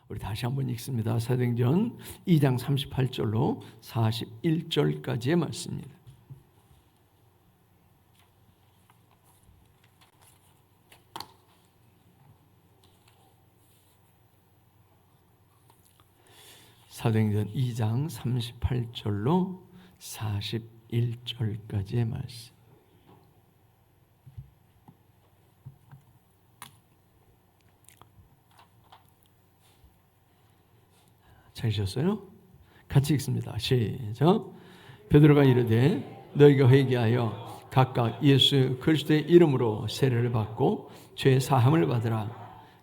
우리 다시 한번 읽습니다. 사도행전 2장 38절로 41절까지의 말씀입니다. 사도행전 2장 38절로 41절까지의 말씀. 찾으셨어요? 같이 읽습니다. 시작. 베드로가 이르되 너희가 회개하여 각각 예수 그리스도의 이름으로 세례를 받고 죄 사함을 받으라.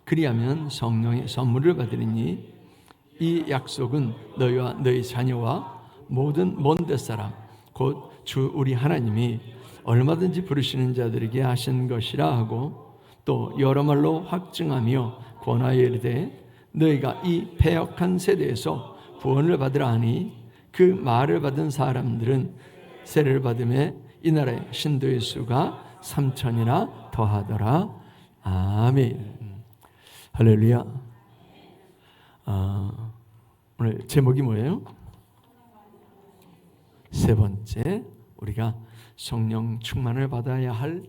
그리하면 성령의 선물을 받으리니 이 약속은 너희와 너희 자녀와 모든 먼 데 사람 곧 주 우리 하나님이 얼마든지 부르시는 자들에게 하신 것이라 하고 또 여러 말로 확증하며 권하여 이르되 너희가 이 패역한 세대에서 구원을 받으라 하니 그 말을 받은 사람들은 세례를 받음에 이 나라의 신도의 수가 3,000이나 더하더라. 아멘. 할렐루야. 오늘 제목이 뭐예요? 세 번째, 우리가 성령 충만을 받아야 할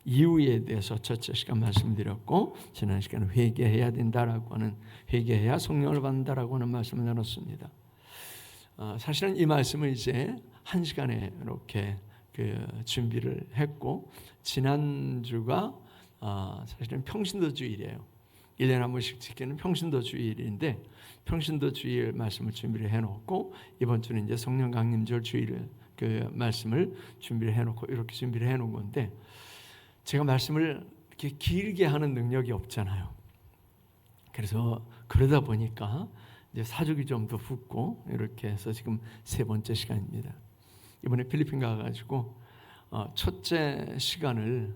이유에 대해서 첫째 시간 말씀드렸고, 지난 시간에 회개해야 된다라고 하는, 회개해야 성령을 받는다라고 하는 말씀을 나눴습니다. 사실은 이 말씀을 이제 한 시간에 이렇게 준비를 했고, 지난주가 사실은 평신도 주일이에요. 1년에 한 번씩 지키는 평신도 주일인데, 평신도 주일 말씀을 준비를 해놓고, 이번 주는 이제 성령 강림절 주일 말씀을 준비를 해놓고, 이렇게 준비를 해놓은 건데, 제가 말씀을 이렇게 길게 하는 능력이 없잖아요. 그래서 그러다 보니까 이제 사족이 좀 더 붙고, 이렇게 해서 지금 세 번째 시간입니다. 이번에 필리핀 가가지고 첫째 시간을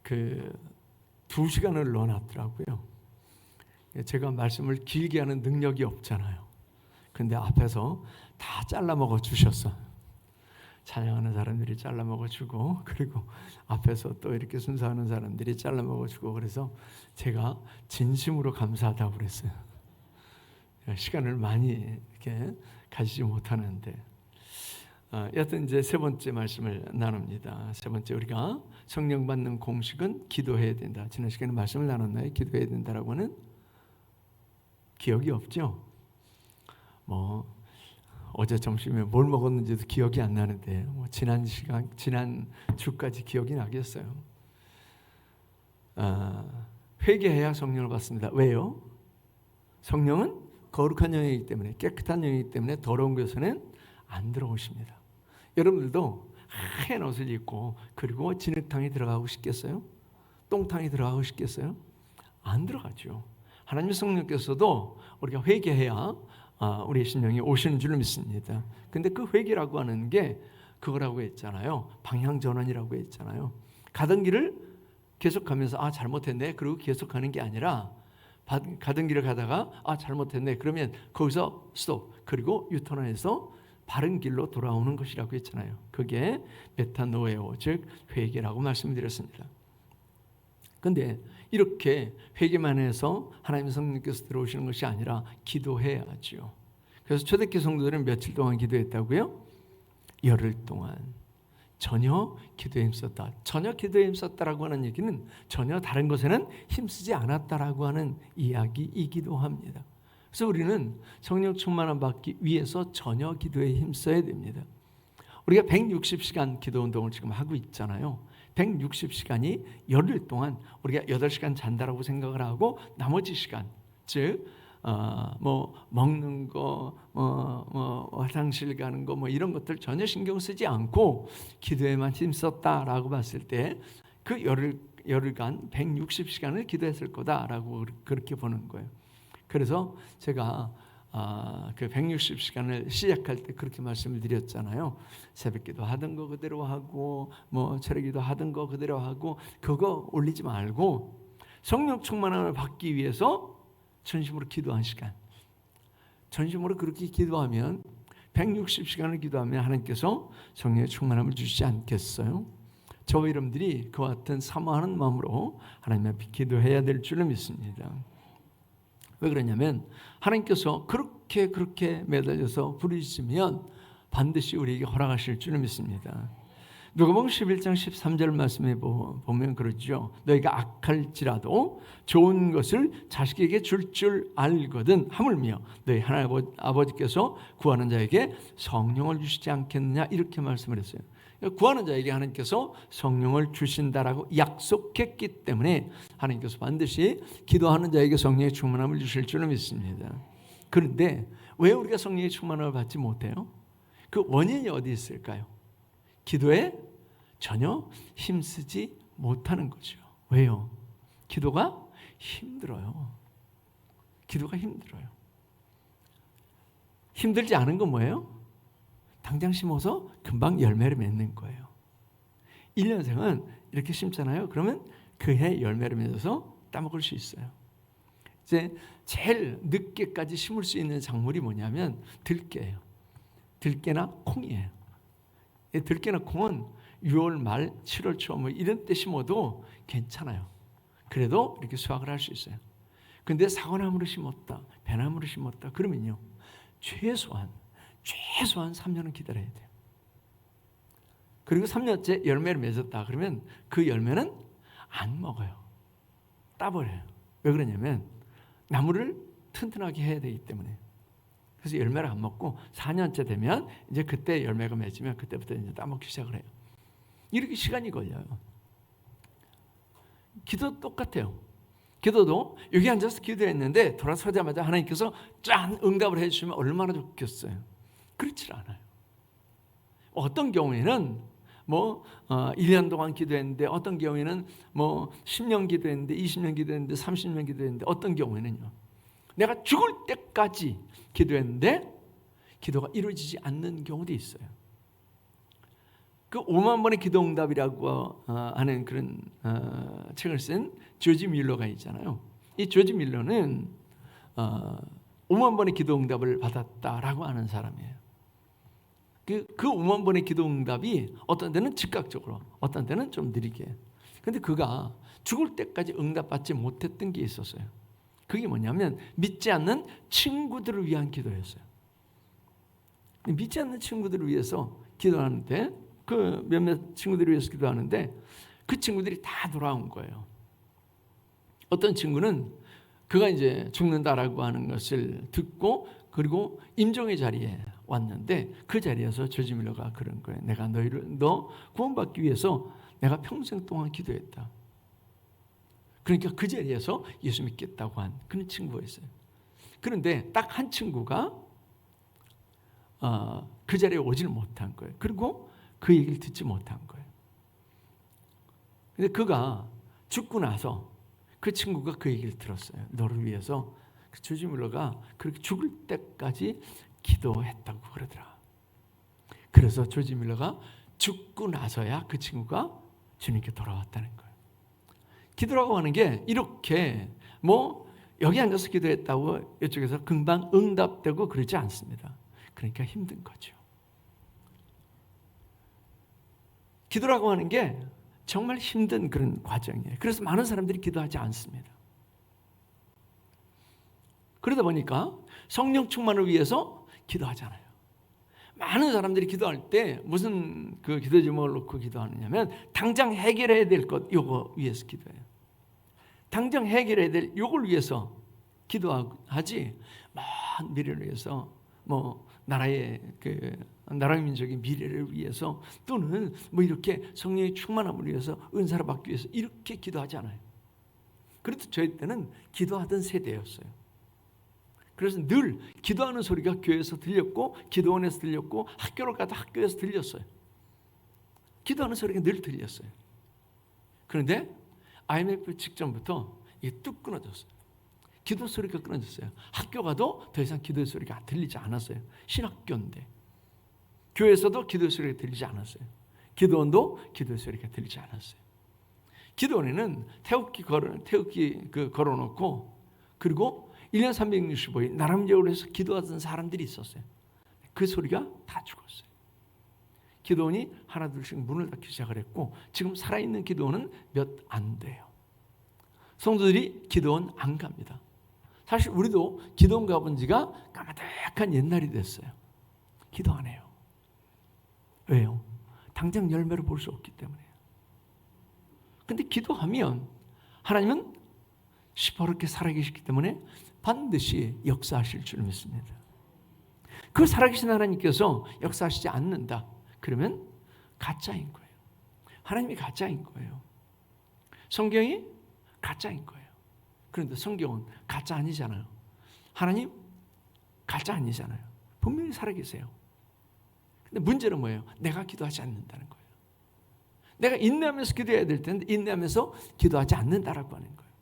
2시간을 넣어놨더라고요. 제가 말씀을 길게 하는 능력이 없잖아요. 근데 앞에서 다 잘라 먹어 주셨어요. 찬양하는 사람들이 잘라 먹어 주고, 그리고 앞에서 또 이렇게 순서하는 사람들이 잘라 먹어 주고, 그래서 제가 진심으로 감사하다고 그랬어요. 시간을 많이 이렇게 가지지 못하는데, 여튼 이제 세 번째 말씀을 나눕니다. 세 번째, 우리가 성령 받는 공식은 기도해야 된다. 지난 시간에 말씀을 나눴나요? 기도해야 된다라고 하는 기억이 없죠? 어제 점심에 뭘 먹었는지도 기억이 안 나는데, 지난 주까지 기억이 나겠어요. 회개해야 성령을 받습니다. 왜요? 성령은 거룩한 영이기 때문에, 깨끗한 영이기 때문에 더러운 곳에는 안 들어오십니다. 여러분들도 하얀 옷을 입고 그리고 진흙탕에 들어가고 싶겠어요? 똥탕에 들어가고 싶겠어요? 안 들어가죠. 하나님의 성령께서도 우리가 회개해야 우리의 심령이 오시는 줄로 믿습니다. 근데 그 회개라고 하는 게 그거라고 했잖아요. 방향전환이라고 했잖아요. 가던 길을 계속가면서 잘못했네, 그리고 계속가는 게 아니라, 가던 길을 가다가 잘못했네, 그러면 거기서 스톱, 그리고 유턴해서 바른 길로 돌아오는 것이라고 했잖아요. 그게 메타노에오, 즉 회개라고 말씀드렸습니다. 근데 이렇게 회개만 해서 하나님의 성령께서 들어오시는 것이 아니라 기도해야죠. 그래서 초대교회 성도들은 며칠 동안 기도했다고요? 열흘 동안 전혀 기도에 힘썼다. 전혀 기도에 힘썼다라고 하는 얘기는 전혀 다른 것에는 힘쓰지 않았다라고 하는 이야기이기도 합니다. 그래서 우리는 성령 충만함 받기 위해서 전혀 기도에 힘써야 됩니다. 우리가 160시간 기도 운동을 지금 하고 있잖아요. 160시간이 열흘 동안 우리가 8시간 잔다라고 생각을 하고, 나머지 시간, 즉 먹는 거, 화장실 가는 거, 이런 것들 전혀 신경 쓰지 않고 기도에만 힘썼다라고 봤을 때, 그 열흘간 160시간을 기도했을 거다라고 그렇게 보는 거예요. 그래서 제가 그 160시간을 시작할 때 그렇게 말씀을 드렸잖아요. 새벽기도 하던 거 그대로 하고, 철회기도 하던 거 그대로 하고, 그거 올리지 말고 성령 충만함을 받기 위해서 전심으로 기도한 시간, 전심으로 그렇게 기도하면, 160시간을 기도하면 하나님께서 성령의 충만함을 주시지 않겠어요? 저와 여러분들이 그와 같은 사모하는 마음으로 하나님 앞에 기도해야 될 줄로 믿습니다. 왜 그러냐면 하나님께서 그렇게 매달려서 부르시면 반드시 우리에게 허락하실 줄 믿습니다. 누가복음 11장 13절 말씀에 보면 그러죠. 너희가 악할지라도 좋은 것을 자식에게 줄 알거든 하물며 너희 하나님 아버지께서 구하는 자에게 성령을 주시지 않겠느냐 이렇게 말씀을 했어요. 구하는 자에게 하나님께서 성령을 주신다라고 약속했기 때문에 하나님께서 반드시 기도하는 자에게 성령의 충만함을 주실 줄 믿습니다. 그런데 왜 우리가 성령의 충만함을 받지 못해요? 그 원인이 어디 있을까요? 기도에 전혀 힘쓰지 못하는 거죠. 왜요? 기도가 힘들어요. 기도가 힘들어요. 힘들지 않은 건 뭐예요? 당장 심어서 금방 열매를 맺는 거예요. 1년생은 이렇게 심잖아요. 그러면 그 해 열매를 맺어서 따먹을 수 있어요. 이제 제일 늦게까지 심을 수 있는 작물이 뭐냐면 들깨예요. 들깨나 콩이에요. 들깨나 콩은 6월 말 7월 초 뭐 이런 때 심어도 괜찮아요. 그래도 이렇게 수확을 할 수 있어요. 근데 사과나무를 심었다, 배나무를 심었다 그러면요 최소한 3년은 기다려야 돼요. 그리고 3년째 열매를 맺었다 그러면 그 열매는 안 먹어요. 따버려요. 왜 그러냐면 나무를 튼튼하게 해야 되기 때문에. 그래서 열매를 안 먹고 4년째 되면 이제 그때 열매가 맺으면 그때부터 이제 따먹기 시작을 해요. 이렇게 시간이 걸려요. 기도 똑같아요. 기도도 여기 앉아서 기도했는데 돌아서자마자 하나님께서 짠 응답을 해주시면 얼마나 좋겠어요. 그렇지 않아요. 어떤 경우에는 1년 동안 기도했는데 어떤 경우에는 10년 기도했는데 20년 기도했는데 30년 기도했는데 어떤 경우에는요 내가 죽을 때까지 기도했는데 기도가 이루어지지 않는 경우도 있어요. 그 5만 번의 기도 응답이라고 하는 그런 책을 쓴 조지 밀러가 있잖아요. 이 조지 밀러는 5만 번의 기도 응답을 받았다라고 하는 사람이에요. 그 5만 번의 기도 응답이 어떤 때는 즉각적으로, 어떤 때는 좀 느리게. 근데 그가 죽을 때까지 응답받지 못했던 게 있었어요. 그게 뭐냐면 믿지 않는 친구들을 위한 기도였어요. 믿지 않는 친구들을 위해서 기도하는데 그 몇몇 친구들을 위해서 기도하는데 그 친구들이 다 돌아온 거예요. 어떤 친구는 그가 이제 죽는다라고 하는 것을 듣고 그리고 임종의 자리에 왔는데 그 자리에서 조지 밀러가 그런 거예요. 내가 너 구원받기 위해서 내가 평생 동안 기도했다. 그러니까 그 자리에서 예수 믿겠다고 한 그런 친구였어요. 그런데 딱 한 친구가 그 자리에 오지를 못한 거예요. 그리고 그 얘기를 듣지 못한 거예요. 근데 그가 죽고 나서 그 친구가 그 얘기를 들었어요. 너를 위해서 조지 밀러가 그렇게 죽을 때까지 기도했다고 그러더라. 그래서 조지 밀러가 죽고 나서야 그 친구가 주님께 돌아왔다는 거예요. 기도라고 하는 게 이렇게 여기 앉아서 기도했다고 이쪽에서 금방 응답되고 그러지 않습니다. 그러니까 힘든 거죠. 기도라고 하는 게 정말 힘든 그런 과정이에요. 그래서 많은 사람들이 기도하지 않습니다. 그러다 보니까 성령 충만을 위해서 기도하잖아요. 많은 사람들이 기도할 때 무슨 그 기도 제목을 놓고 기도하느냐면 당장 해결해야 될 것 요거 위해서 기도해요. 당장 해결해야 될 요걸 위해서 기도하지 먼 미래를 위해서 나라의 나라 민족의 미래를 위해서 또는 이렇게 성령의 충만함을 위해서 은사를 받기 위해서 이렇게 기도하지 않아요. 그래도 저희 때는 기도하던 세대였어요. 그래서 늘 기도하는 소리가 교회에서 들렸고 기도원에서 들렸고 학교를 가도 학교에서 들렸어요. 기도하는 소리가 늘 들렸어요. 그런데 IMF 직전부터 이게 뚝 끊어졌어요. 기도 소리가 끊어졌어요. 학교 가도 더 이상 기도 소리가 들리지 않았어요. 신학교인데 교회에서도 기도 소리가 들리지 않았어요. 기도원도 기도 소리가 들리지 않았어요. 기도원에는 태극기 걸어놓고 그리고 1년 365일 나름대로 해서 기도하던 사람들이 있었어요. 그 소리가 다 죽었어요. 기도원이 하나 둘씩 문을 닫기 시작을 했고 지금 살아있는 기도원은 몇 안 돼요. 성도들이 기도원 안 갑니다. 사실 우리도 기도원 가본 지가 까마득한 옛날이 됐어요. 기도 안 해요. 왜요? 당장 열매를 볼 수 없기 때문에. 근데 기도하면 하나님은 시퍼렇게 살아계시기 때문에 반드시 역사하실 줄 믿습니다. 그 살아계신 하나님께서 역사하시지 않는다. 그러면 가짜인 거예요. 하나님이 가짜인 거예요. 성경이 가짜인 거예요. 그런데 성경은 가짜 아니잖아요. 하나님 가짜 아니잖아요. 분명히 살아계세요. 근데 문제는 뭐예요? 내가 기도하지 않는다는 거예요. 내가 인내하면서 기도해야 될 텐데 인내하면서 기도하지 않는다라고 하는 거예요.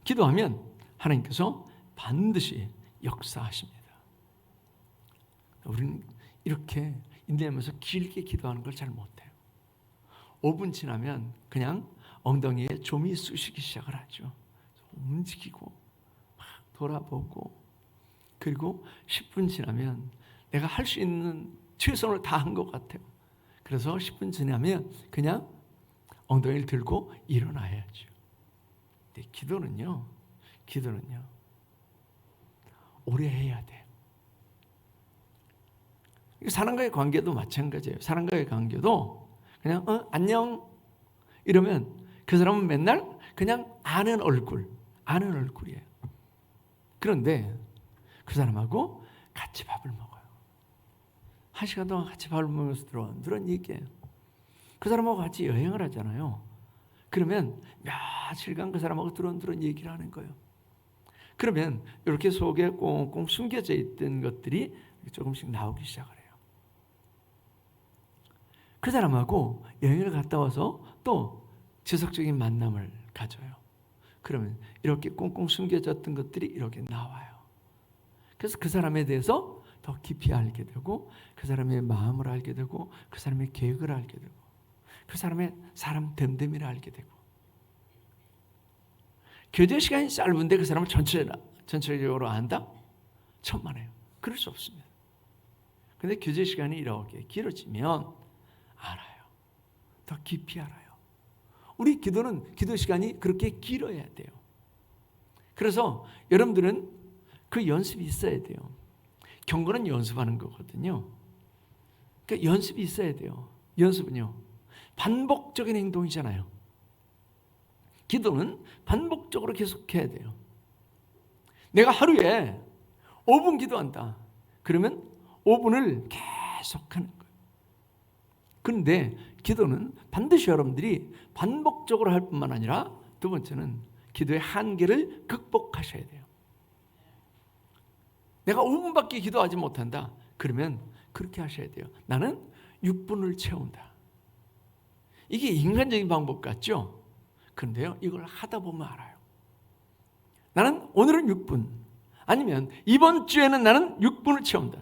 기도하면 하나님께서 반드시 역사하십니다. 우리는 이렇게 인내하면서 길게 기도하는 걸 잘 못해요. 5분 지나면 그냥 엉덩이에 좀이 쑤시기 시작을 하죠. 움직이고 막 돌아보고, 그리고 10분 지나면 내가 할 수 있는 최선을 다한 것 같아요. 그래서 10분 지나면 그냥 엉덩이를 들고 일어나야죠. 근데 기도는요 오래 해야 돼요. 사람과의 관계도 마찬가지예요. 사람과의 관계도 그냥 안녕 이러면 그 사람은 맨날 그냥 아는 얼굴이에요. 그런데 그 사람하고 같이 밥을 먹어요. 1시간 동안 같이 밥을 먹으면서 들어온 얘기예요. 그 사람하고 같이 여행을 하잖아요. 그러면 며칠간 그 사람하고 들어온 얘기를 하는 거예요. 그러면 이렇게 속에 꽁꽁 숨겨져 있던 것들이 조금씩 나오기 시작을 해요. 그 사람하고 여행을 갔다 와서 또 지속적인 만남을 가져요. 그러면 이렇게 꽁꽁 숨겨졌던 것들이 이렇게 나와요. 그래서 그 사람에 대해서 더 깊이 알게 되고, 그 사람의 마음을 알게 되고, 그 사람의 계획을 알게 되고, 그 사람의 사람 됨됨이를 알게 되고. 교제 시간이 짧은데 그 사람을 전체적으로 안다? 천만에요. 그럴 수 없습니다. 근데 교제 시간이 이렇게 길어지면 알아요. 더 깊이 알아요. 우리 기도는 기도 시간이 그렇게 길어야 돼요. 그래서 여러분들은 그 연습이 있어야 돼요. 경건은 연습하는 거거든요. 그러니까 연습이 있어야 돼요. 연습은요, 반복적인 행동이잖아요. 기도는 반복적으로 계속해야 돼요. 내가 하루에 5분 기도한다. 그러면 5분을 계속 하는 거예요. 그런데 기도는 반드시 여러분들이 반복적으로 할 뿐만 아니라, 두 번째는 기도의 한계를 극복하셔야 돼요. 내가 5분밖에 기도하지 못한다. 그러면 그렇게 하셔야 돼요. 나는 6분을 채운다. 이게 인간적인 방법 같죠? 그런데요, 이걸 하다 보면 알아요. 나는 오늘은 6분, 아니면 이번 주에는 나는 6분을 채운다.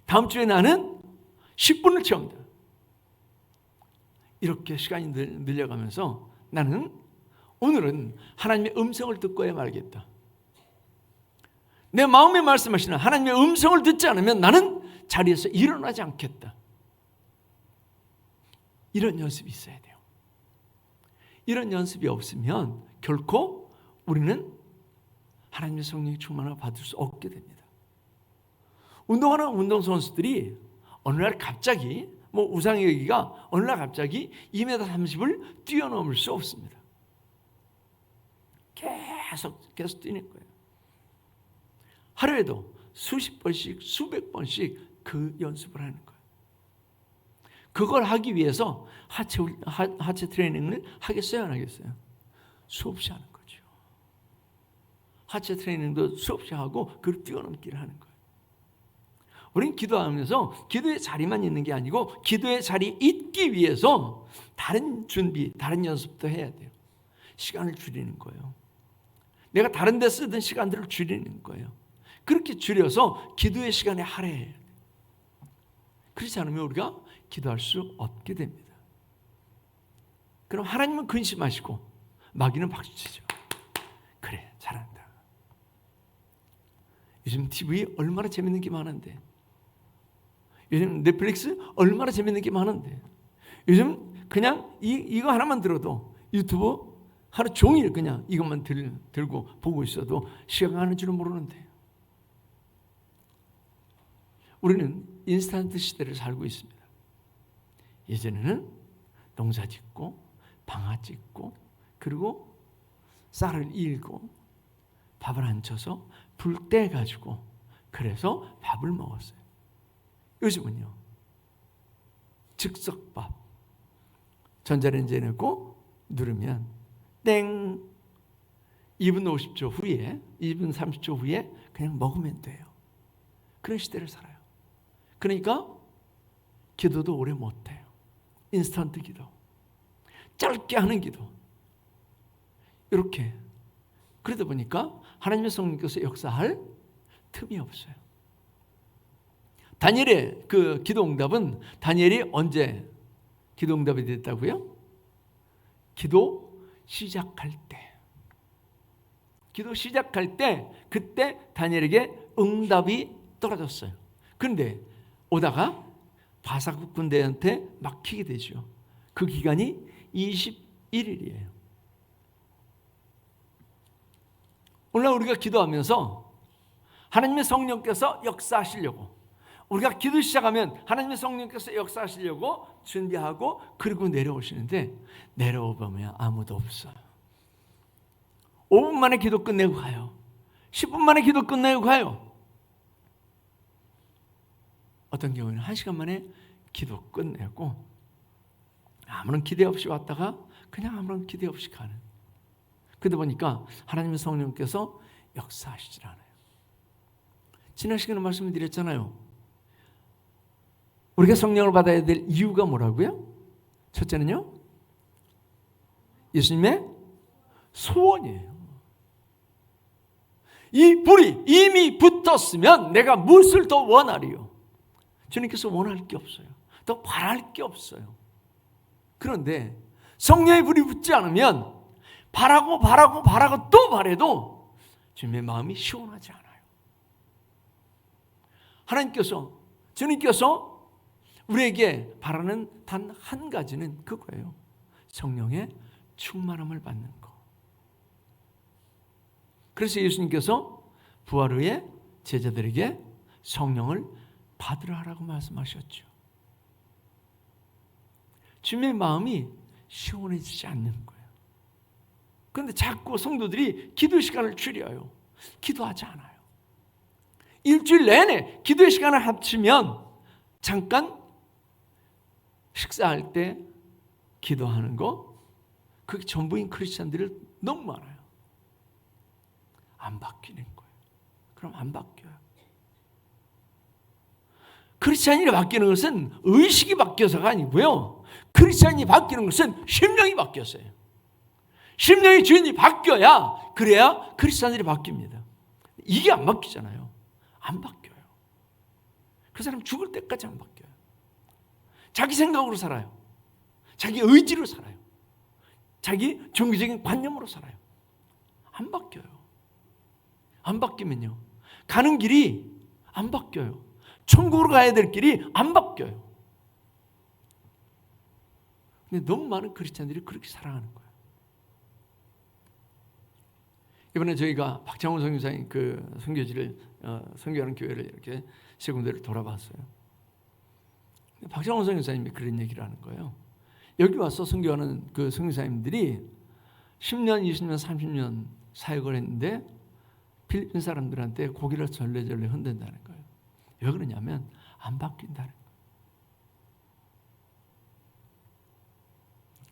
다음 주에 나는 10분을 채운다. 이렇게 시간이 늘려가면서 나는 오늘은 하나님의 음성을 듣고야 말겠다. 내 마음에 말씀하시는 하나님의 음성을 듣지 않으면 나는 자리에서 일어나지 않겠다. 이런 연습이 있어야 돼요. 이런 연습이 없으면 결코 우리는 하나님의 성령의 충만을 받을 수 없게 됩니다. 운동하는 운동선수들이 어느 날 갑자기 우상의 여기가 어느 날 갑자기 2m 30을 뛰어넘을 수 없습니다. 계속 뛰는 거예요. 하루에도 수십 번씩 수백 번씩 그 연습을 하는 거예요. 그걸 하기 위해서 하체 트레이닝을 하겠어요, 안 하겠어요? 수없이 하는 거죠. 하체 트레이닝도 수없이 하고 그걸 뛰어넘기를 하는 거예요. 우리는 기도하면서 기도의 자리만 있는 게 아니고 기도의 자리에 있기 위해서 다른 준비, 다른 연습도 해야 돼요. 시간을 줄이는 거예요. 내가 다른 데 쓰던 시간들을 줄이는 거예요. 그렇게 줄여서 기도의 시간에 할애해야 돼요. 그렇지 않으면 우리가 기도할 수 없게 됩니다. 그럼 하나님은 근심하시고 마귀는 박수치죠. 그래, 잘한다. 요즘 TV 얼마나 재밌는 게 많은데, 요즘 넷플릭스 얼마나 재밌는 게 많은데, 요즘 그냥 이거 하나만 들어도 유튜브 하루 종일 그냥 이것만 들고 보고 있어도 시간 가는 줄은 모르는데, 우리는 인스턴트 시대를 살고 있습니다. 예전에는 농사 짓고 방아 찧고 그리고 쌀을 일고 밥을 안 쳐서 불 떼가지고 그래서 밥을 먹었어요. 요즘은요, 즉석밥, 전자레인지에 넣고 누르면 땡, 2분 50초 후에, 2분 30초 후에 그냥 먹으면 돼요. 그런 시대를 살아요. 그러니까 기도도 오래 못해요. 인스턴트 기도, 짧게 하는 기도, 이렇게. 그러다 보니까 하나님의 성령께서 역사할 틈이 없어요. 다니엘의 그 기도 응답은, 다니엘이 언제 기도 응답이 됐다고요? 기도 시작할 때. 기도 시작할 때, 그때 다니엘에게 응답이 떨어졌어요. 그런데 오다가 바사국 군대한테 막히게 되죠. 그 기간이 21일이에요. 오늘 우리가 기도하면서 하나님의 성령께서 역사하시려고, 우리가 기도 시작하면 하나님의 성령께서 역사하시려고 준비하고 그리고 내려오시는데, 내려오면 아무도 없어요. 5분 만에 기도 끝내고 가요. 10분 만에 기도 끝내고 가요. 어떤 경우에는 1시간 만에 기도 끝내고 아무런 기대 없이 왔다가 그냥 아무런 기대 없이 가는. 그러다 보니까 하나님의 성령께서 역사하시질 않아요. 지난 시간에 말씀을 드렸잖아요. 우리가 성령을 받아야 될 이유가 뭐라고요? 첫째는요, 예수님의 소원이에요. 이 불이 이미 붙었으면 내가 무엇을 더 원하리요? 주님께서 원할 게 없어요. 더 바랄 게 없어요. 그런데 성령의 불이 붙지 않으면 바라고 또 바래도 주님의 마음이 시원하지 않아요. 주님께서 우리에게 바라는 단 한 가지는 그거예요. 성령의 충만함을 받는 것. 그래서 예수님께서 부활 후에 제자들에게 성령을 받으라 하라고 말씀하셨죠. 주님의 마음이 시원해지지 않는 거예요. 그런데 자꾸 성도들이 기도 시간을 줄여요. 기도하지 않아요. 일주일 내내 기도의 시간을 합치면 잠깐 식사할 때 기도하는 거, 그게 전부인 크리스찬들이 너무 많아요. 안 바뀌는 거예요. 그럼 안 바뀌어요. 크리스찬이 바뀌는 것은 의식이 바뀌어서가 아니고요. 크리스찬이 바뀌는 것은 심령이 바뀌었어요. 심령의 주인이 바뀌어야, 그래야 크리스찬들이 바뀝니다. 이게 안 바뀌잖아요. 안 바뀌어요. 그 사람 죽을 때까지 안 바뀌어요. 자기 생각으로 살아요. 자기 의지로 살아요. 자기 종교적인 관념으로 살아요. 안 바뀌어요. 안 바뀌면요, 가는 길이 안 바뀌어요. 천국으로 가야 될 길이 안 바뀌어요. 근데 너무 많은 크리스찬들이 그렇게 살아가는 거예요. 이번에 저희가 박창훈 선교사님 그 선교지를 선교하는 교회를 이렇게 세 군데를 돌아봤어요. 박창훈 선교사님이 그런 얘기를 하는 거예요. 여기 와서 선교하는 그 선교사님들이 10년, 20년, 30년 사역을 했는데 필리핀 사람들한테 고개를 절레절레 흔든다는 거예요. 왜 그러냐면 안 바뀐다는 거예요.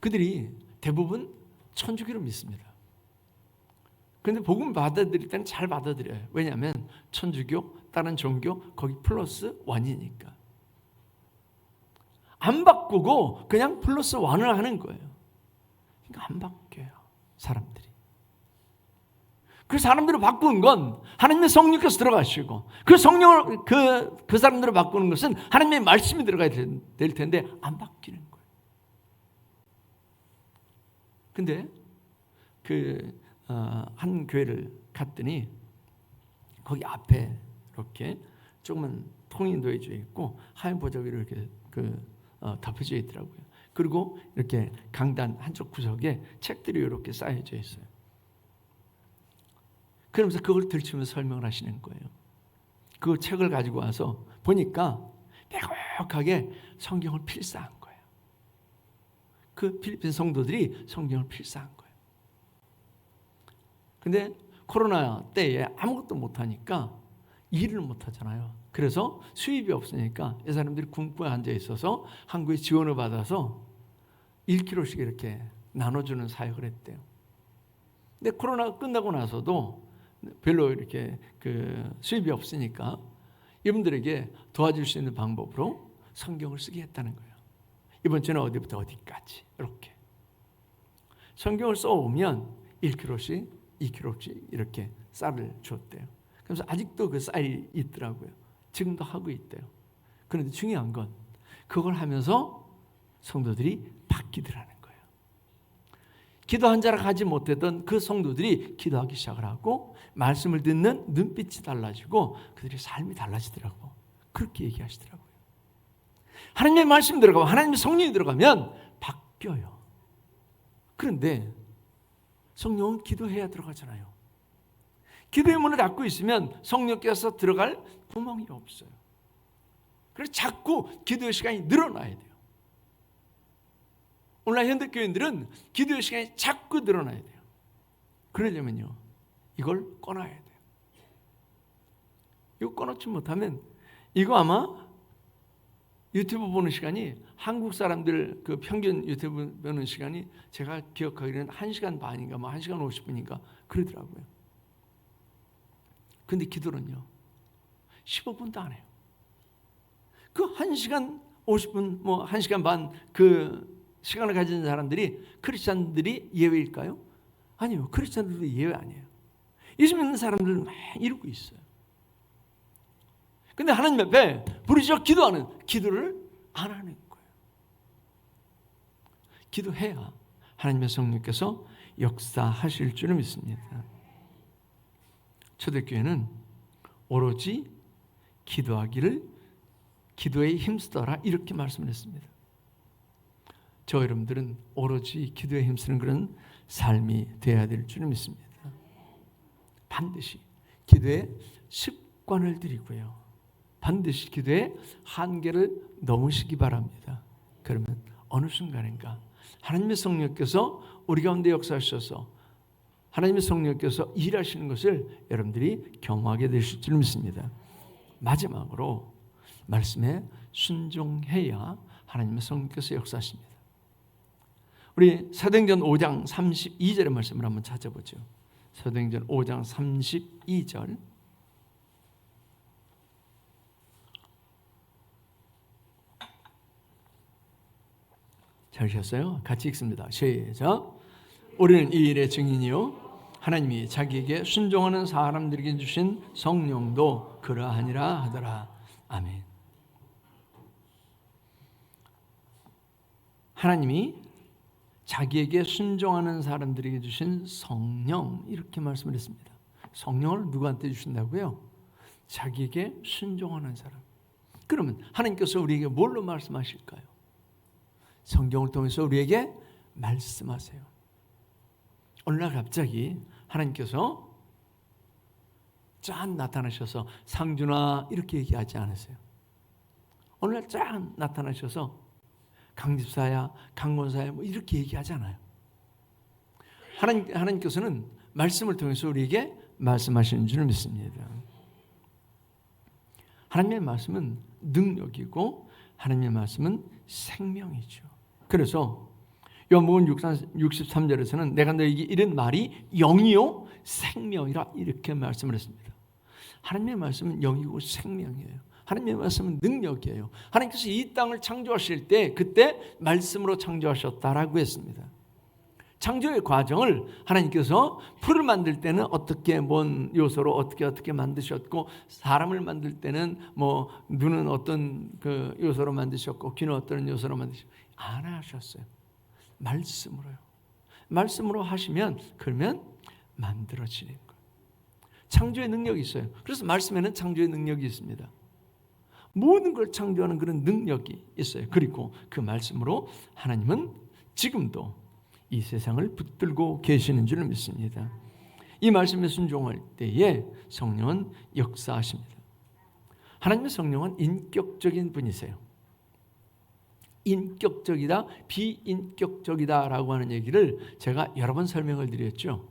그들이 대부분 천주교를 믿습니다. 그런데 복음 받아들일 때는 잘 받아들여요. 왜냐하면 천주교, 다른 종교, 거기 플러스 원이니까. 안 바꾸고 그냥 플러스 원을 하는 거예요. 그러니까 안 바뀌어요, 사람들이. 그 사람들을 바꾸는 건 하나님의 성령께서 들어가시고, 그 성령을 그 사람들을 바꾸는 것은 하나님의 말씀이 들어가야 될 텐데 안 바뀌는 거예요. 근데 한 교회를 갔더니 거기 앞에 이렇게 조그만 통이 놓여져 있고 하얀 보자기로 이렇게 덮여져 있더라고요. 그리고 이렇게 강단 한쪽 구석에 책들이 이렇게 쌓여져 있어요. 그러면서 그걸 들추면서 설명을 하시는 거예요. 그 책을 가지고 와서 보니까 빼곡하게 성경을 필사한 거예요. 그 필리핀 성도들이 성경을 필사한 거예요. 근데 코로나 때에 아무것도 못하니까 일을 못하잖아요. 그래서 수입이 없으니까 이 사람들이 군부에 앉아 있어서 한국에 지원을 받아서 1kg씩 이렇게 나눠주는 사역을 했대요. 근데 코로나가 끝나고 나서도 별로 이렇게 수입이 없으니까 이분들에게 도와줄 수 있는 방법으로 성경을 쓰게 했다는 거예요. 이번 주는 어디부터 어디까지 이렇게 성경을 써오면 1kg씩 2kg씩 이렇게 쌀을 줬대요. 그래서 아직도 그 쌀이 있더라고요. 지금도 하고 있대요. 그런데 중요한 건 그걸 하면서 성도들이 바뀌더라는 거예요. 기도 한 자락 하지 못했던 그 성도들이 기도하기 시작을 하고 말씀을 듣는 눈빛이 달라지고 그들의 삶이 달라지더라고. 그렇게 얘기하시더라고요. 하나님의 말씀이 들어가고 하나님의 성령이 들어가면 바뀌어요. 그런데 성령은 기도해야 들어가잖아요. 기도의 문을 닫고 있으면 성령께서 들어갈 구멍이 없어요. 그래서 자꾸 기도의 시간이 늘어나야 돼요. 오늘날 현대교인들은 기도의 시간이 자꾸 늘어나야 돼요. 그러려면요, 이걸 꺼놔야 돼요. 이거 꺼놓지 못하면 이거 아마 유튜브 보는 시간이 한국 사람들 그 평균 유튜브 보는 시간이 제가 기억하기로는 1시간 반인가 뭐 1시간 50분인가 그러더라고요. 근데 기도는요 15분도 안 해요. 그 1시간 50분 뭐 1시간 반 그 시간을 가진 사람들이 크리스찬들이 예외일까요? 아니요. 크리스찬들도 예외 아니에요. 예수 믿는 사람들은 막 이러고 있어요. 근데 하나님 앞에 부르짖어 기도하는 기도를 안 하는 거예요. 기도해야 하나님의 성령께서 역사하실 줄을 믿습니다. 초대교회는 오로지 기도하기를 기도에 힘쓰더라 이렇게 말씀을 했습니다. 저 여러분들은 오로지 기도에 힘쓰는 그런 삶이 되어야 될 줄을 믿습니다. 반드시 기도에 습관을 들이고요. 반드시 기도의 한계를 넘으시기 바랍니다. 그러면 어느 순간인가 하나님의 성령께서 우리 가운데 역사하셔서 하나님의 성령께서 일하시는 것을 여러분들이 경험하게 되실 줄 믿습니다. 마지막으로 말씀에 순종해야 하나님의 성령께서 역사하십니다. 우리 사도행전 5장 32절의 말씀을 한번 찾아보죠. 사도행전 5장 32절. 찾으셨어요? 같이 읽습니다. 시작. 우리는 이 일의 증인이요 하나님이 자기에게 순종하는 사람들에게 주신 성령도 그러하니라 하더라. 아멘. 하나님이 자기에게 순종하는 사람들에게 주신 성령 이렇게 말씀을 했습니다. 성령을 누구한테 주신다고요? 자기에게 순종하는 사람. 그러면 하나님께서 우리에게 뭘로 말씀하실까요? 성경을 통해서 우리에게 말씀하세요. 어느 날 갑자기 하나님께서 짠 나타나셔서 상준아 이렇게 얘기하지 않으세요. 어느 날 짠 나타나셔서 강집사야 강권사야 뭐 이렇게 얘기하지 않아요. 하나님께서는 말씀을 통해서 우리에게 말씀하시는 줄 믿습니다. 하나님의 말씀은 능력이고 하나님의 말씀은 생명이죠. 그래서 요한복음 63절에서는 내가 너에게 이른 말이 영이요 생명이라 이렇게 말씀을 했습니다. 하나님의 말씀은 영이고 생명이에요. 하나님의 말씀은 능력이에요. 하나님께서 이 땅을 창조하실 때 그때 말씀으로 창조하셨다라고 했습니다. 창조의 과정을 하나님께서 풀을 만들 때는 어떻게 뭔 요소로 어떻게 만드셨고 사람을 만들 때는 뭐 눈은 어떤 그 요소로 만드셨고 귀는 어떤 요소로 만드셨고 안 하셨어요. 말씀으로요. 말씀으로 하시면 그러면 만들어지는 거예요. 창조의 능력이 있어요. 그래서 말씀에는 창조의 능력이 있습니다. 모든 걸 창조하는 그런 능력이 있어요. 그리고 그 말씀으로 하나님은 지금도 이 세상을 붙들고 계시는 줄 믿습니다. 이 말씀에 순종할 때에 성령은 역사하십니다. 하나님의 성령은 인격적인 분이세요. 인격적이다, 비인격적이다라고 하는 얘기를 제가 여러 번 설명을 드렸죠.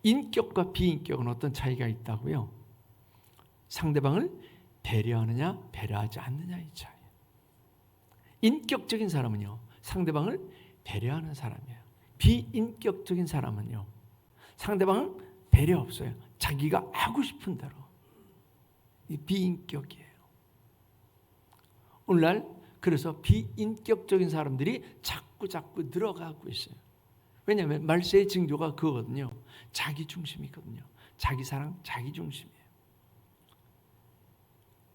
인격과 비인격은 어떤 차이가 있다고요? 상대방을 배려하느냐 배려하지 않느냐의 차이. 인격적인 사람은요, 상대방을 배려하는 사람이에요. 비인격적인 사람은요, 상대방은 배려 없어요. 자기가 하고 싶은 대로. 이 비인격이에요. 오늘날 그래서 비인격적인 사람들이 자꾸 늘어가고 있어요. 왜냐하면 말세의 징조가 그거거든요. 자기 중심이거든요. 자기 사랑, 자기 중심이에요.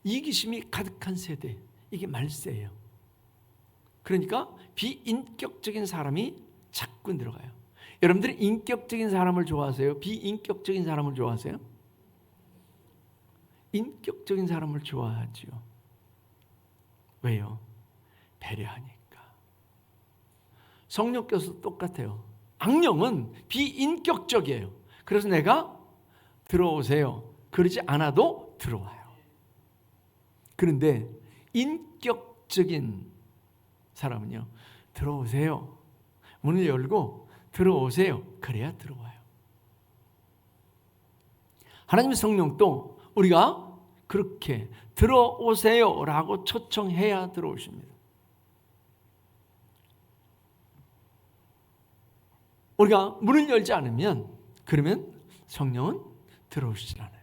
이기심이 가득한 세대, 이게 말세예요. 그러니까 비인격적인 사람이 자꾸 늘어가요. 여러분들이 인격적인 사람을 좋아하세요? 비인격적인 사람을 좋아하세요? 인격적인 사람을 좋아하지요. 왜요? 배려하니까. 성령께서 똑같아요. 악령은 비인격적이에요. 그래서 내가 들어오세요, 그러지 않아도 들어와요. 그런데 인격적인 사람은요, 들어오세요, 문을 열고 들어오세요, 그래야 들어와요. 하나님의 성령도 우리가 그렇게 들어오세요라고 초청해야 들어오십니다. 우리가 문을 열지 않으면, 그러면 성령은 들어오시질 않아요.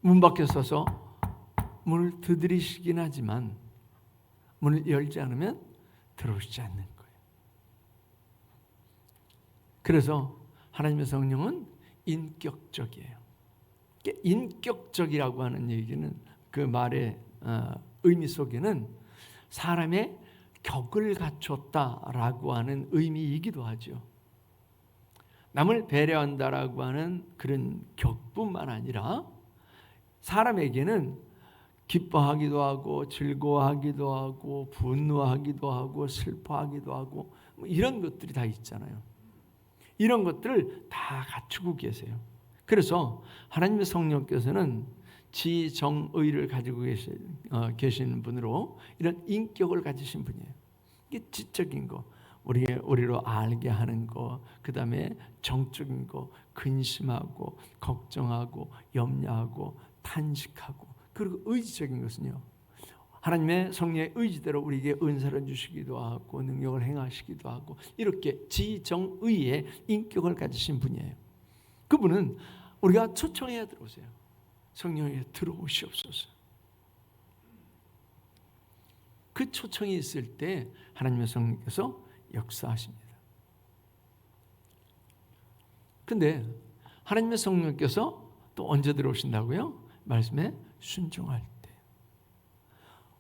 문 밖에 서서 문을 두드리시긴 하지만 문을 열지 않으면 들어오시지 않는 거예요. 그래서 하나님의 성령은 인격적이에요. 인격적이라고 하는 얘기는 그 말의 의미 속에는 사람의 격을 갖췄다라고 하는 의미이기도 하죠. 남을 배려한다라고 하는 그런 격뿐만 아니라 사람에게는 기뻐하기도 하고 즐거워하기도 하고 분노하기도 하고 슬퍼하기도 하고 이런 것들이 다 있잖아요. 이런 것들을 다 갖추고 계세요. 그래서 하나님의 성령께서는 지정의를 가지고 계신 분으로 이런 인격을 가지신 분이에요. 이게 지적인 거, 우리로 알게 하는 거, 그 다음에 정적인 거, 근심하고 걱정하고 염려하고 탄식하고, 그리고 의지적인 것은요, 하나님의 성령의 의지대로 우리에게 은사를 주시기도 하고 능력을 행하시기도 하고, 이렇게 지정의의 인격을 가지신 분이에요. 그분은 우리가 초청해야 들어오세요. 성령에 들어오시옵소서. 그 초청이 있을 때 하나님의 성령께서 역사하십니다. 근데 하나님의 성령께서 또 언제 들어오신다고요? 말씀에 순종할 때.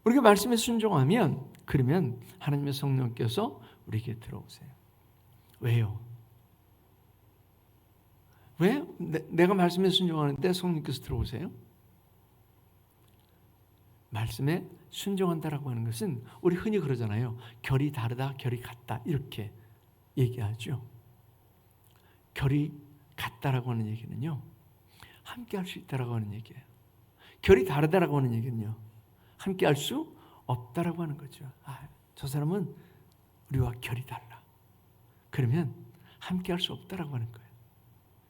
우리가 말씀에 순종하면, 그러면 하나님의 성령께서 우리에게 들어오세요. 왜요? 왜? 내가 말씀에 순종하는데 성령께서 들어오세요? 말씀에 순종한다라고 하는 것은 우리 흔히 그러잖아요. 결이 다르다, 결이 같다, 이렇게 얘기하죠. 결이 같다라고 하는 얘기는요, 함께 할 수 있다라고 하는 얘기예요. 결이 다르다라고 하는 얘기는요, 함께 할 수 없다라고 하는 거죠. 저 사람은 우리와 결이 달라. 그러면 함께 할 수 없다라고 하는 거예요.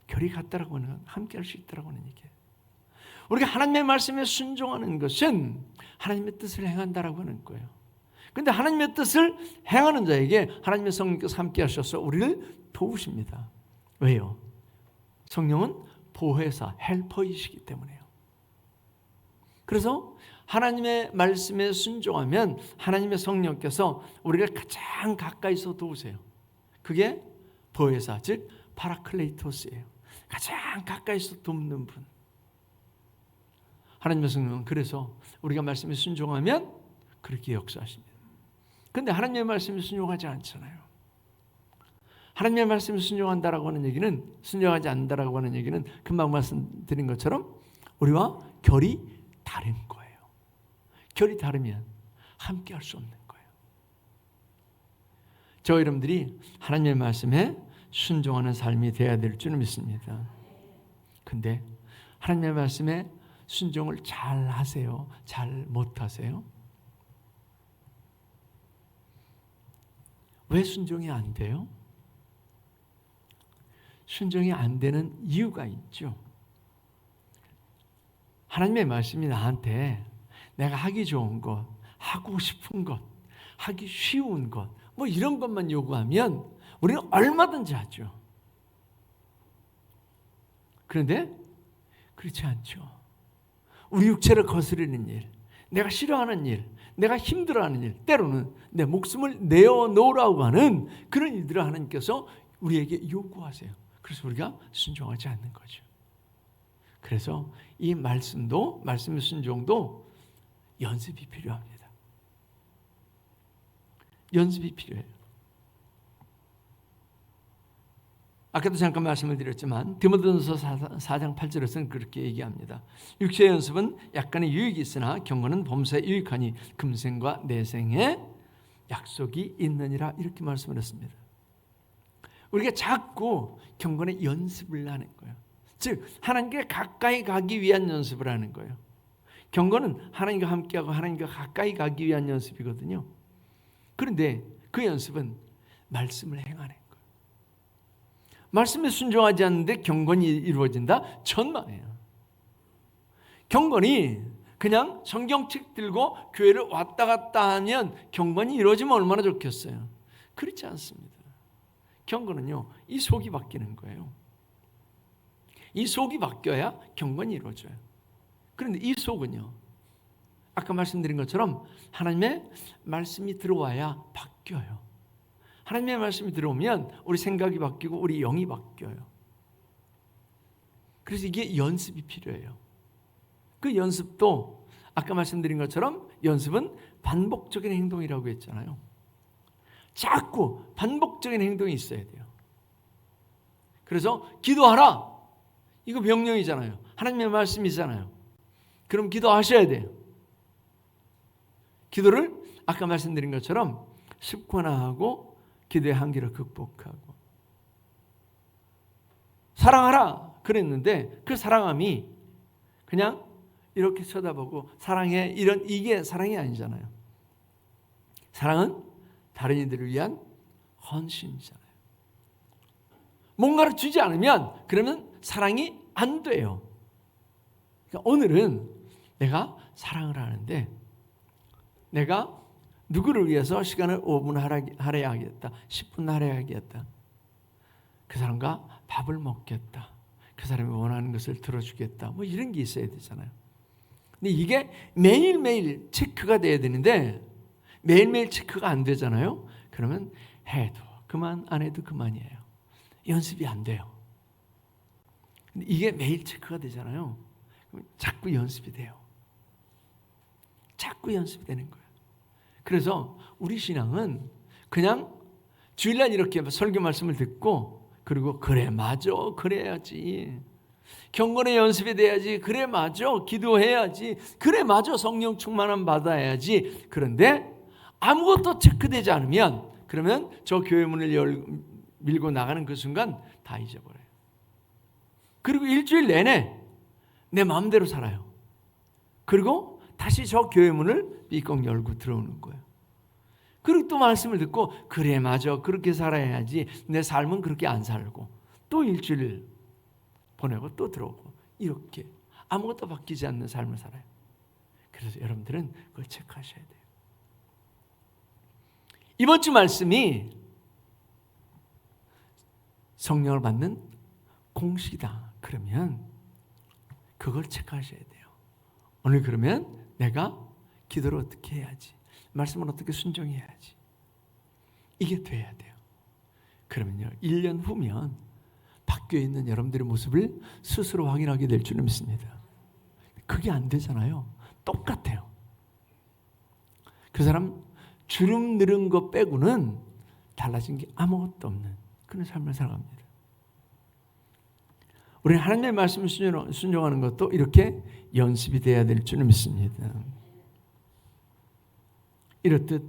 결이 같다라고 하는 건 함께 할 수 있다라고 하는 얘기예요. 우리가 하나님의 말씀에 순종하는 것은 하나님의 뜻을 행한다라고 하는 거예요. 그런데 하나님의 뜻을 행하는 자에게 하나님의 성령께서 함께 하셔서 우리를 도우십니다. 왜요? 성령은 보혜사, 헬퍼이시기 때문에요. 그래서 하나님의 말씀에 순종하면 하나님의 성령께서 우리를 가장 가까이서 도우세요. 그게 보혜사, 즉 파라클레이토스예요. 가장 가까이서 돕는 분. 하나님의 성령은 그래서 우리가 말씀에 순종하면 그렇게 역사하십니다. 그런데 하나님의 말씀에 순종하지 않잖아요. 하나님의 말씀에 순종한다라고 하는 얘기는, 순종하지 않는다라고 하는 얘기는 금방 말씀드린 것처럼 우리와 결이 다른 거예요. 결이 다르면 함께 할 수 없는 거예요. 저 여러분들이 하나님의 말씀에 순종하는 삶이 되어야 될 줄 믿습니다. 근데 하나님의 말씀에 순종을 잘 하세요? 잘 못하세요? 왜 순종이 안 돼요? 순종이 안 되는 이유가 있죠. 하나님의 말씀이 나한테 내가 하기 좋은 것, 하고 싶은 것, 하기 쉬운 것, 뭐 이런 것만 요구하면 우리는 얼마든지 하죠. 그런데 그렇지 않죠. 우리 육체를 거스르는 일, 내가 싫어하는 일, 내가 힘들어하는 일, 때로는 내 목숨을 내어놓으라고 하는 그런 일들을 하나님께서 우리에게 요구하세요. 그래서 우리가 순종하지 않는 거죠. 그래서 이 말씀의 순종도 연습이 필요합니다. 연습이 필요해요. 아까도 잠깐 말씀을 드렸지만 디모데전서 4장 8절에서는 그렇게 얘기합니다. 육체의 연습은 약간의 유익이 있으나 경건은 범사에 유익하니 금생과 내생에 약속이 있느니라, 이렇게 말씀을 했습니다. 우리가 자꾸 경건의 연습을 하는 거예요. 즉 하나님께 가까이 가기 위한 연습을 하는 거예요. 경건은 하나님과 함께하고 하나님과 가까이 가기 위한 연습이거든요. 그런데 그 연습은 말씀을 행하는 거예요. 말씀에 순종하지 않는데 경건이 이루어진다? 천만에요. 경건이 그냥 성경책 들고 교회를 왔다 갔다 하면 경건이 이루어지면 얼마나 좋겠어요. 그렇지 않습니다. 경건은요, 이 속이 바뀌는 거예요. 이 속이 바뀌어야 경건이 이루어져요. 그런데 이 속은요, 아까 말씀드린 것처럼 하나님의 말씀이 들어와야 바뀌어요. 하나님의 말씀이 들어오면 우리 생각이 바뀌고 우리 영이 바뀌어요. 그래서 이게 연습이 필요해요. 그 연습도 아까 말씀드린 것처럼 연습은 반복적인 행동이라고 했잖아요. 자꾸 반복적인 행동이 있어야 돼요. 그래서 기도하라, 이거 명령이잖아요. 하나님의 말씀이잖아요. 그럼 기도하셔야 돼요. 기도를 아까 말씀드린 것처럼 습관화하고 기도의 한계를 극복하고, 사랑하라 그랬는데 그 사랑함이 그냥 이렇게 쳐다보고 사랑해, 이게 사랑이 아니잖아요. 사랑은 다른 이들을 위한 헌신이잖아요. 뭔가를 주지 않으면 그러면 사랑이 안 돼요. 그러니까 오늘은 내가 사랑을 하는데 내가 누구를 위해서 시간을 5분 할애하겠다, 10분 할애하겠다, 그 사람과 밥을 먹겠다, 그 사람이 원하는 것을 들어주겠다, 뭐 이런 게 있어야 되잖아요. 근데 이게 매일매일 체크가 돼야 되는데 매일매일 체크가 안 되잖아요. 그러면 해도 그만, 안 해도 그만이에요. 연습이 안 돼요. 근데 이게 매일 체크가 되잖아요. 그럼 자꾸 연습이 돼요. 자꾸 연습이 되는 거예요. 그래서 우리 신앙은 그냥 주일날 이렇게 설교 말씀을 듣고 그리고 그래 맞아, 그래야지, 경건의 연습이 돼야지, 그래 맞아, 기도해야지, 그래 맞아, 성령 충만함 받아야지. 그런데 아무것도 체크되지 않으면 그러면 저 교회 문을 밀고 나가는 그 순간 다 잊어버려요. 그리고 일주일 내내 내 마음대로 살아요. 그리고 다시 저 교회 문을 삐걱 열고 들어오는 거예요. 그리고 또 말씀을 듣고 그래 맞아, 그렇게 살아야지, 내 삶은 그렇게 안 살고, 또 일주일 보내고 또 들어오고, 이렇게 아무것도 바뀌지 않는 삶을 살아요. 그래서 여러분들은 그걸 체크하셔야 돼요. 이번 주 말씀이 성령을 받는 공식이다 그러면 그걸 체크하셔야 돼요. 오늘 그러면 내가 기도를 어떻게 해야지, 말씀을 어떻게 순종해야지, 이게 돼야 돼요. 그러면요 1년 후면 바뀌어 있는 여러분들의 모습을 스스로 확인하게 될 줄 믿습니다. 그게 안 되잖아요. 똑같아요. 그 사람 주름 늘은 것 빼고는 달라진 게 아무것도 없는 그런 삶을 살아갑니다. 우리는 하나님의 말씀을 순종하는 것도 이렇게 연습이 돼야 될 줄 믿습니다. 이렇듯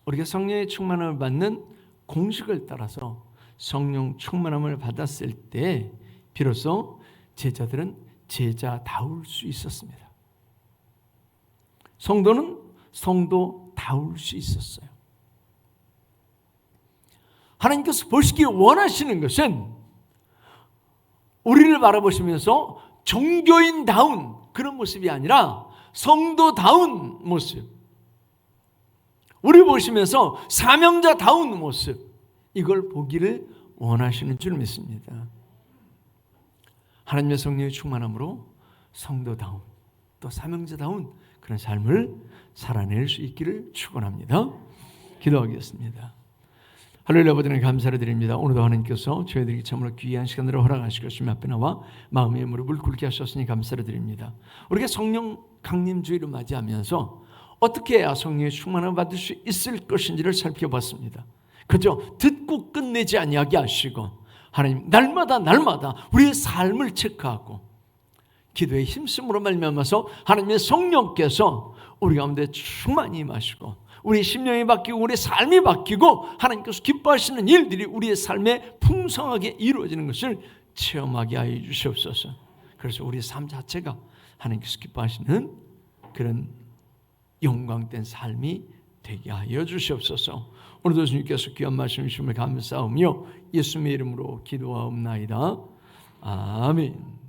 우리가 성령의 충만함을 받는 공식을 따라서 성령 충만함을 받았을 때 비로소 제자들은 제자다울 수 있었습니다. 성도는 성도다울 수 있었어요. 하나님께서 보시기 원하시는 것은 우리를 바라보시면서 종교인다운 그런 모습이 아니라 성도다운 모습, 우리 보시면서 사명자다운 모습, 이걸 보기를 원하시는 줄 믿습니다. 하나님의 성령의 충만함으로 성도다운 또 사명자다운 그런 삶을 살아낼 수 있기를 축원합니다. 기도하겠습니다. 할렐루야. 아버지는 감사를 드립니다. 오늘도 하나님께서 저희들에게 참으로 귀한 시간으로 허락하시고 주님 앞에 나와 마음의 무릎을 꿇게 하셨으니 감사를 드립니다. 우리가 성령 강림주의를 맞이하면서 어떻게 해야 성령의 충만함을 받을 수 있을 것인지를 살펴봤습니다. 그저 듣고 끝내지 아니하게 하시고 하나님 날마다 우리의 삶을 체크하고 기도의 힘쓰므로 말미암아서 하나님의 성령께서 우리 가운데 충만히 임하시고 우리 심령이 바뀌고 우리 삶이 바뀌고 하나님께서 기뻐하시는 일들이 우리의 삶에 풍성하게 이루어지는 것을 체험하게 하여 주시옵소서. 그래서 우리의 삶 자체가 하나님께서 기뻐하시는 그런 영광된 삶이 되게 하여 주시옵소서. 오늘도 주님께서 귀한 말씀 주심을 감사하며 예수님의 이름으로 기도하옵나이다. 아멘.